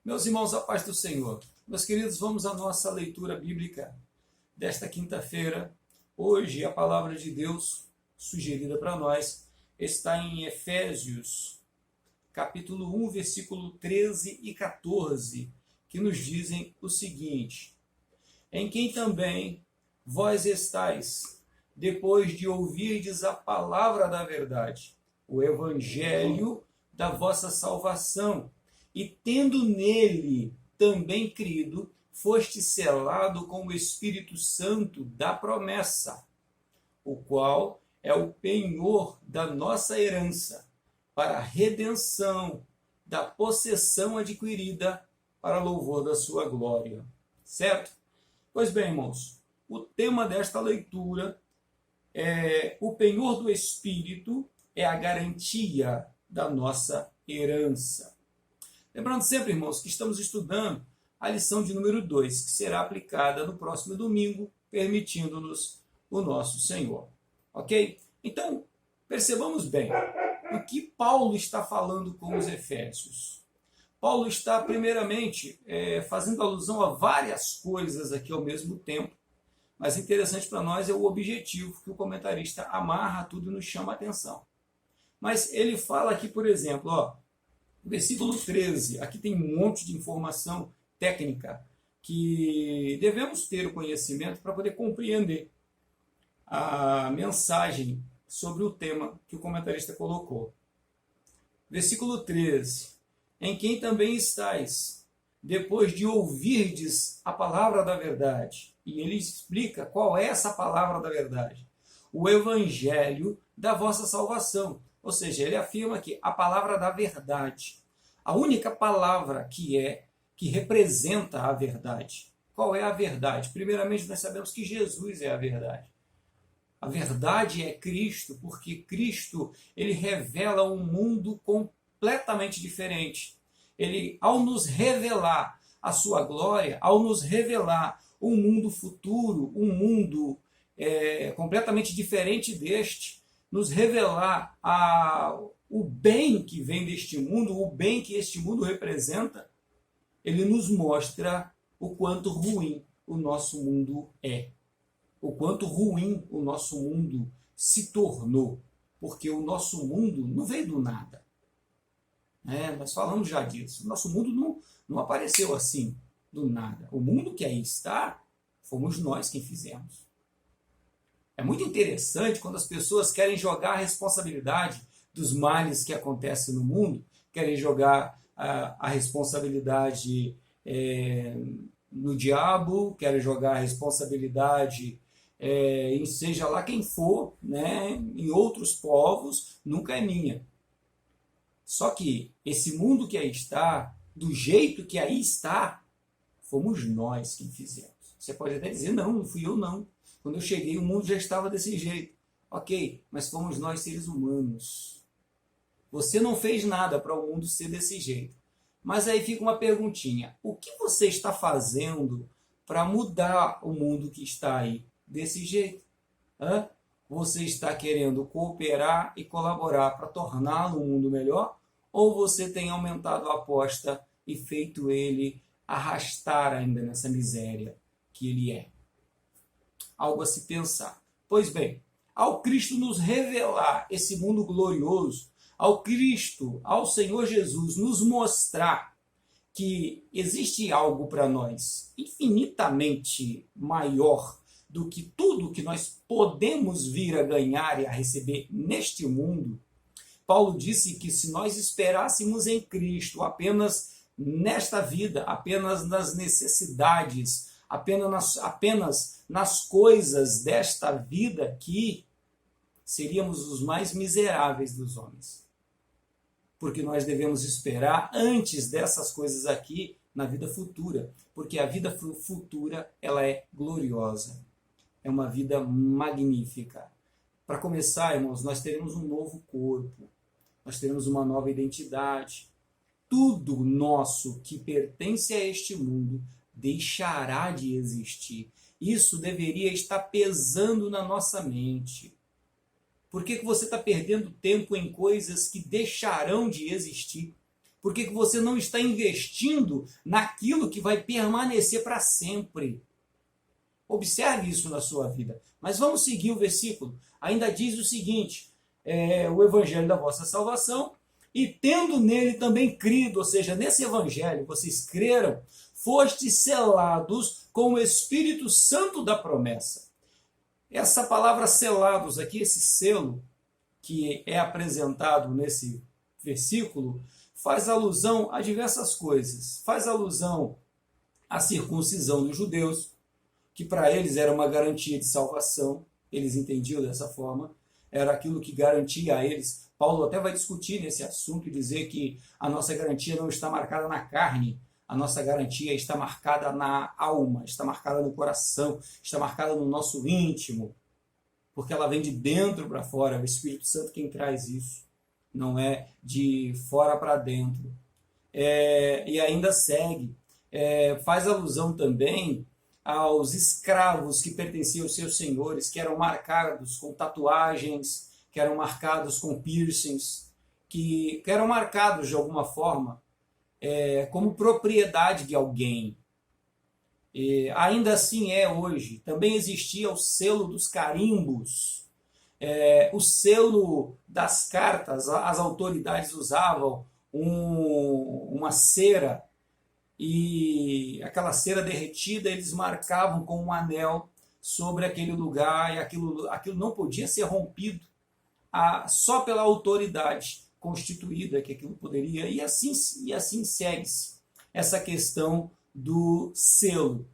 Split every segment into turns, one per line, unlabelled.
Meus irmãos, a paz do Senhor. Meus queridos, vamos à nossa leitura bíblica desta quinta-feira. Hoje, a palavra de Deus sugerida para nós está em Efésios, capítulo 1, versículo 13 e 14, que nos dizem o seguinte: em quem também vós estáis, depois de ouvirdes a palavra da verdade, o evangelho da vossa salvação, e tendo nele também crido, foste selado com o Espírito Santo da promessa, o qual é o penhor da nossa herança, para a redenção da possessão adquirida para louvor da sua glória. Certo? Pois bem, irmãos, o tema desta leitura é o penhor do Espírito, é a garantia da nossa herança. Lembrando sempre, irmãos, que estamos estudando a lição de número 2, que será aplicada no próximo domingo, permitindo-nos o nosso Senhor. Ok? Então, percebamos bem o que Paulo está falando com os Efésios. Paulo está, primeiramente, fazendo alusão a várias coisas aqui ao mesmo tempo, mas interessante para nós é o objetivo que o comentarista amarra tudo e nos chama a atenção. Mas ele fala aqui, por exemplo, versículo 13, aqui tem um monte de informação técnica que devemos ter o conhecimento para poder compreender a mensagem sobre o tema que o comentarista colocou. Versículo 13, em quem também estáis, depois de ouvirdes a palavra da verdade. E ele explica qual é essa palavra da verdade. O evangelho da vossa salvação. Ou seja, ele afirma que a palavra da verdade, a única palavra que representa a verdade. Qual é a verdade? Primeiramente, nós sabemos que Jesus é a verdade. A verdade é Cristo, porque Cristo ele revela um mundo completamente diferente. Ele, ao nos revelar a sua glória, ao nos revelar um mundo futuro, um mundo completamente diferente deste, nos revelar o bem que vem deste mundo, o bem que este mundo representa, ele nos mostra o quanto ruim o nosso mundo é. O quanto ruim o nosso mundo se tornou. Porque o nosso mundo não veio do nada. Nós falamos já disso. O nosso mundo não apareceu assim, do nada. O mundo que aí está, fomos nós quem fizemos. É muito interessante quando as pessoas querem jogar a responsabilidade dos males que acontecem no mundo, querem jogar a responsabilidade no diabo, querem jogar a responsabilidade em seja lá quem for, em outros povos, nunca é minha. Só que esse mundo que aí está, do jeito que aí está, fomos nós quem fizemos. Você pode até dizer, não fui eu não. Quando eu cheguei, o mundo já estava desse jeito. Ok, mas fomos nós seres humanos. Você não fez nada para o mundo ser desse jeito. Mas aí fica uma perguntinha. O que você está fazendo para mudar o mundo que está aí desse jeito? Você está querendo cooperar e colaborar para torná-lo um mundo melhor? Ou você tem aumentado a aposta e feito ele arrastar ainda nessa miséria que ele é? Algo a se pensar. Pois bem, ao Cristo nos revelar esse mundo glorioso, ao Cristo, ao Senhor Jesus nos mostrar que existe algo para nós infinitamente maior do que tudo que nós podemos vir a ganhar e a receber neste mundo, Paulo disse que se nós esperássemos em Cristo apenas nesta vida, apenas nas necessidades, apenas nas coisas desta vida aqui, seríamos os mais miseráveis dos homens. Porque nós devemos esperar antes dessas coisas aqui na vida futura. Porque a vida futura, ela é gloriosa. É uma vida magnífica. Para começar, irmãos, nós teremos um novo corpo. Nós teremos uma nova identidade. Tudo nosso que pertence a este mundo deixará de existir. Isso deveria estar pesando na nossa mente. Por que você está perdendo tempo em coisas que deixarão de existir? Por que você não está investindo naquilo que vai permanecer para sempre? Observe isso na sua vida. Mas vamos seguir o versículo. Ainda diz o seguinte, o evangelho da vossa salvação, e tendo nele também crido, ou seja, nesse evangelho vocês creram, fostes selados com o Espírito Santo da promessa. Essa palavra selados aqui, esse selo que é apresentado nesse versículo, faz alusão a diversas coisas. Faz alusão à circuncisão dos judeus, que para eles era uma garantia de salvação, eles entendiam dessa forma, era aquilo que garantia a eles. Paulo até vai discutir nesse assunto e dizer que a nossa garantia não está marcada na carne, a nossa garantia está marcada na alma, está marcada no coração, está marcada no nosso íntimo, porque ela vem de dentro para fora, é o Espírito Santo quem traz isso, não é de fora para dentro. E ainda segue, faz alusão também aos escravos que pertenciam aos seus senhores, que eram marcados com tatuagens, que eram marcados com piercings, que eram marcados de alguma forma como propriedade de alguém. Ainda assim é hoje. Também existia o selo dos carimbos, o selo das cartas. As autoridades usavam uma cera, e aquela cera derretida eles marcavam com um anel sobre aquele lugar, e aquilo não podia ser rompido só pela autoridade constituída que aquilo poderia, e assim segue-se essa questão do selo.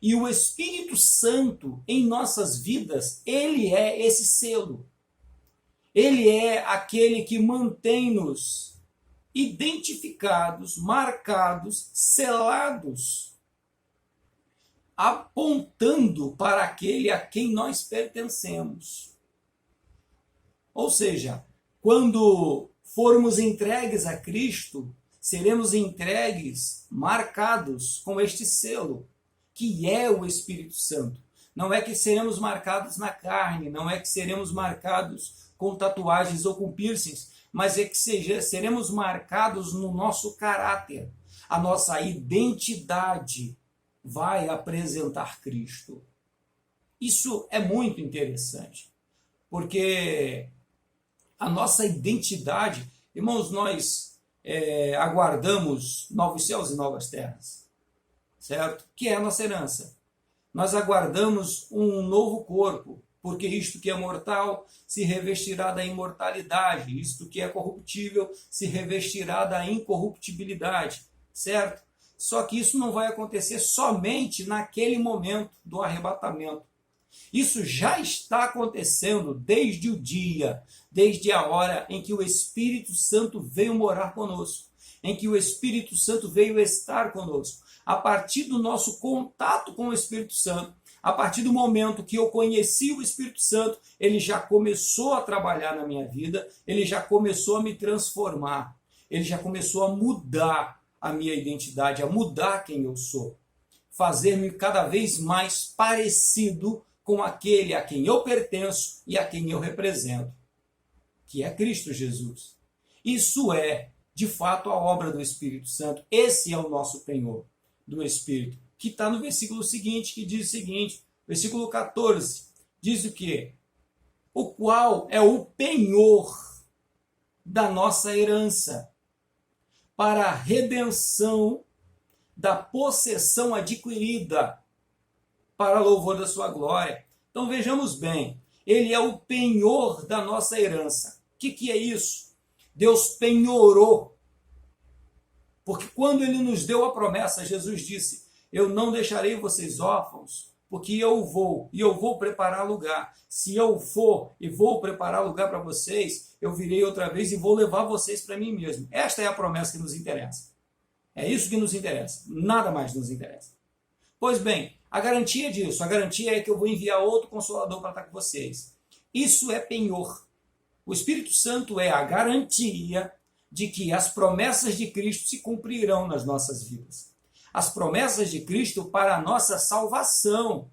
E o Espírito Santo em nossas vidas, ele é esse selo. Ele é aquele que mantém-nos identificados, marcados, selados, apontando para aquele a quem nós pertencemos. Ou seja, quando formos entregues a Cristo, seremos entregues, marcados com este selo, que é o Espírito Santo. Não é que seremos marcados na carne, não é que seremos marcados com tatuagens ou com piercings, mas é que seremos marcados no nosso caráter. A nossa identidade vai apresentar Cristo. Isso é muito interessante, porque a nossa identidade, irmãos, nós aguardamos novos céus e novas terras, certo? Que é a nossa herança. Nós aguardamos um novo corpo, porque isto que é mortal se revestirá da imortalidade, isto que é corruptível se revestirá da incorruptibilidade, certo? Só que isso não vai acontecer somente naquele momento do arrebatamento. Isso já está acontecendo desde o dia, desde a hora em que o Espírito Santo veio morar conosco, em que o Espírito Santo veio estar conosco. A partir do nosso contato com o Espírito Santo, a partir do momento que eu conheci o Espírito Santo, ele já começou a trabalhar na minha vida, ele já começou a me transformar, ele já começou a mudar a minha identidade, a mudar quem eu sou, fazer-me cada vez mais parecido com aquele a quem eu pertenço e a quem eu represento, que é Cristo Jesus. Isso é, de fato, a obra do Espírito Santo. Esse é o nosso penhor do Espírito, que está no versículo seguinte, que diz o seguinte, versículo 14, diz o quê? O qual é o penhor da nossa herança, para a redenção da possessão adquirida, para louvor da sua glória. Então vejamos bem, ele é o penhor da nossa herança. O que é isso? Deus penhorou, porque quando ele nos deu a promessa, Jesus disse, eu não deixarei vocês órfãos, porque eu vou, e eu vou preparar lugar. Se eu for e vou preparar lugar para vocês, eu virei outra vez e vou levar vocês para mim mesmo. Esta é a promessa que nos interessa. É isso que nos interessa, nada mais nos interessa. Pois bem, a garantia disso, a garantia é que eu vou enviar outro Consolador para estar com vocês. Isso é penhor. O Espírito Santo é a garantia de que as promessas de Cristo se cumprirão nas nossas vidas. As promessas de Cristo para a nossa salvação.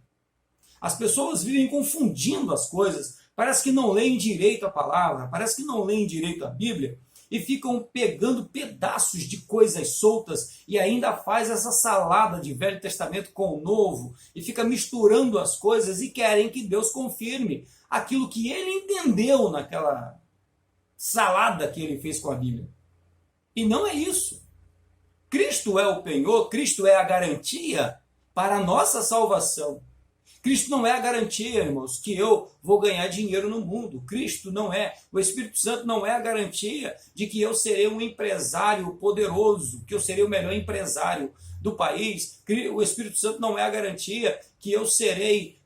As pessoas vivem confundindo as coisas, parece que não leem direito a palavra, parece que não leem direito a Bíblia, e ficam pegando pedaços de coisas soltas e ainda faz essa salada de Velho Testamento com o Novo e fica misturando as coisas e querem que Deus confirme aquilo que ele entendeu naquela salada que ele fez com a Bíblia. E não é isso. Cristo é o penhor, Cristo é a garantia para a nossa salvação. Cristo não é a garantia, irmãos, que eu vou ganhar dinheiro no mundo. Cristo não é, o Espírito Santo não é a garantia de que eu serei um empresário poderoso, que eu serei o melhor empresário do país. O Espírito Santo não é a garantia que eu serei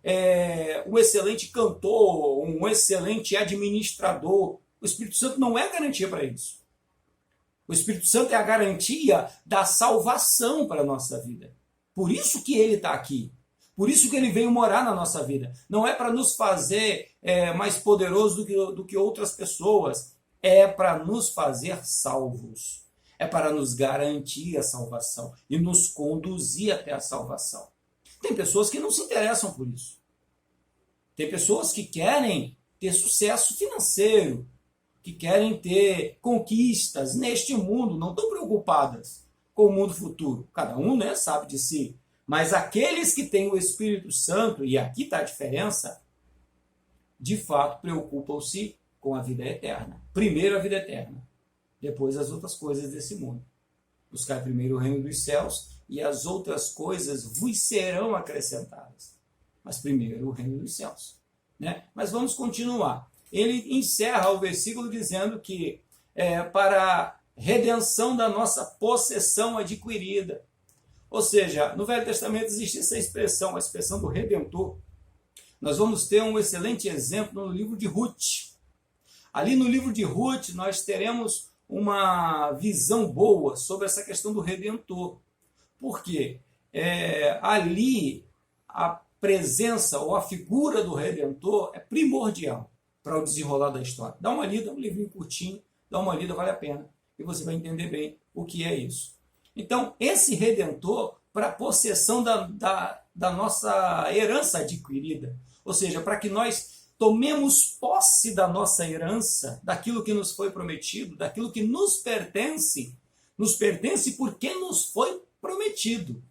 um excelente cantor, um excelente administrador. O Espírito Santo não é a garantia para isso. O Espírito Santo é a garantia da salvação para a nossa vida. Por isso que ele está aqui. Por isso que ele veio morar na nossa vida. Não é para nos fazer mais poderoso do que outras pessoas. É para nos fazer salvos. É para nos garantir a salvação e nos conduzir até a salvação. Tem pessoas que não se interessam por isso. Tem pessoas que querem ter sucesso financeiro, que querem ter conquistas neste mundo, não estão preocupadas com o mundo futuro. Cada um, sabe de si. Mas aqueles que têm o Espírito Santo, e aqui está a diferença, de fato preocupam-se com a vida eterna. Primeiro a vida eterna, depois as outras coisas desse mundo. Buscar primeiro o reino dos céus e as outras coisas vos serão acrescentadas. Mas primeiro o reino dos céus. Mas vamos continuar. Ele encerra o versículo dizendo que para a redenção da nossa possessão adquirida. Ou seja, no Velho Testamento existe essa expressão, a expressão do Redentor. Nós vamos ter um excelente exemplo no livro de Ruth. Ali no livro de Ruth nós teremos uma visão boa sobre essa questão do Redentor. Por quê? Ali a presença ou a figura do Redentor é primordial para o desenrolar da história. Dá uma lida, um livrinho curtinho, dá uma lida, vale a pena, e você vai entender bem o que é isso. Então, esse Redentor, para a possessão da nossa herança adquirida, ou seja, para que nós tomemos posse da nossa herança, daquilo que nos foi prometido, daquilo que nos pertence porque nos foi prometido.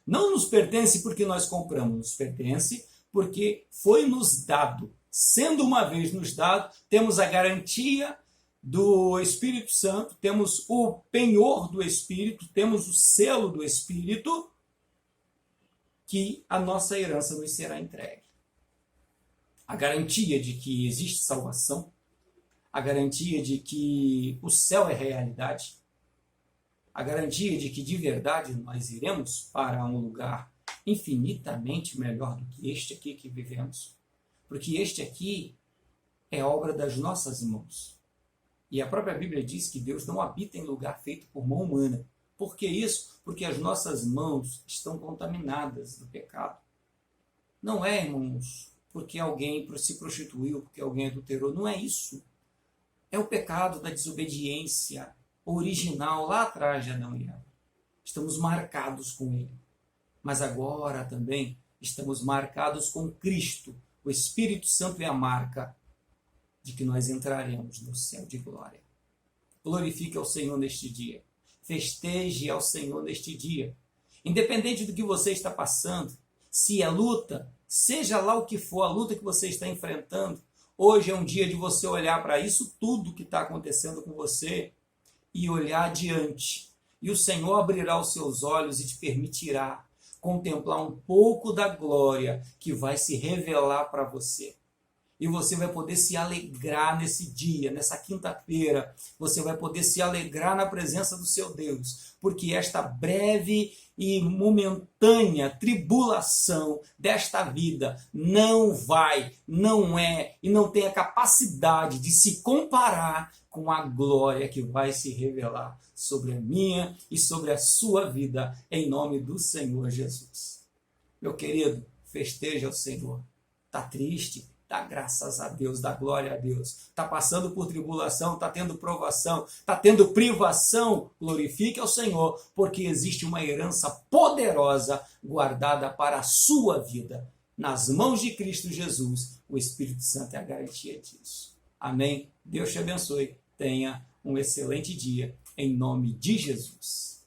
Não nos pertence porque nós compramos, nos pertence porque foi nos dado. Sendo uma vez nos dado, temos a garantia do Espírito Santo, temos o penhor do Espírito, temos o selo do Espírito, que a nossa herança nos será entregue. A garantia de que existe salvação, a garantia de que o céu é realidade, a garantia de que de verdade nós iremos para um lugar infinitamente melhor do que este aqui que vivemos, porque este aqui é obra das nossas mãos. E a própria Bíblia diz que Deus não habita em lugar feito por mão humana. Por que isso? Porque as nossas mãos estão contaminadas do pecado. Não é, irmãos, porque alguém se prostituiu, porque alguém adulterou. Não é isso. É o pecado da desobediência original lá atrás de Adão e Eva. Estamos marcados com ele. Mas agora também estamos marcados com Cristo. O Espírito Santo é a marca de que nós entraremos no céu de glória. Glorifique ao Senhor neste dia. Festeje ao Senhor neste dia. Independente do que você está passando, se é luta, seja lá o que for a luta que você está enfrentando, hoje é um dia de você olhar para isso tudo que está acontecendo com você e olhar adiante. E o Senhor abrirá os seus olhos e te permitirá contemplar um pouco da glória que vai se revelar para você. E você vai poder se alegrar nesse dia, nessa quinta-feira. Você vai poder se alegrar na presença do seu Deus. Porque esta breve e momentânea tribulação desta vida não é e não tem a capacidade de se comparar com a glória que vai se revelar sobre a minha e sobre a sua vida, em nome do Senhor Jesus. Meu querido, festeja o Senhor. Está triste? Dá graças a Deus, dá glória a Deus. Está passando por tribulação, está tendo provação, está tendo privação. Glorifique ao Senhor, porque existe uma herança poderosa guardada para a sua vida. Nas mãos de Cristo Jesus, o Espírito Santo é a garantia disso. Amém? Deus te abençoe. Tenha um excelente dia, em nome de Jesus.